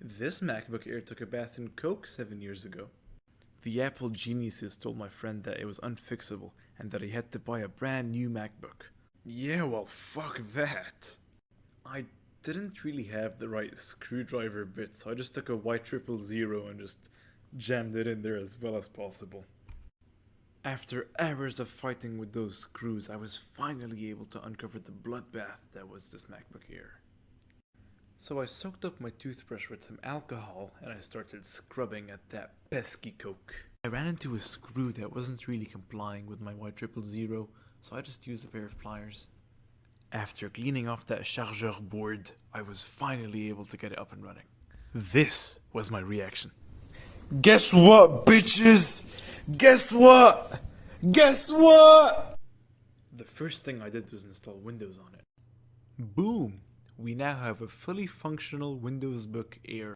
This MacBook Air took a bath in Coke 7 years ago. The Apple geniuses told my friend that it was unfixable and that he had to buy a brand new MacBook. Yeah, well, fuck that. I didn't really have the right screwdriver bit, so I just took a Y000 and just jammed it in there as well as possible. After hours of fighting with those screws, I was finally able to uncover the bloodbath that was this MacBook Air. So I soaked up my toothbrush with some alcohol and I started scrubbing at that pesky Coke. I ran into a screw that wasn't really complying with my Y000, so I just used a pair of pliers. After cleaning off that chargeur board, I was finally able to get it up and running. This was my reaction. Guess what, bitches? Guess what? Guess what? The first thing I did was install Windows on it. Boom! We now have a fully functional Windows Book Air.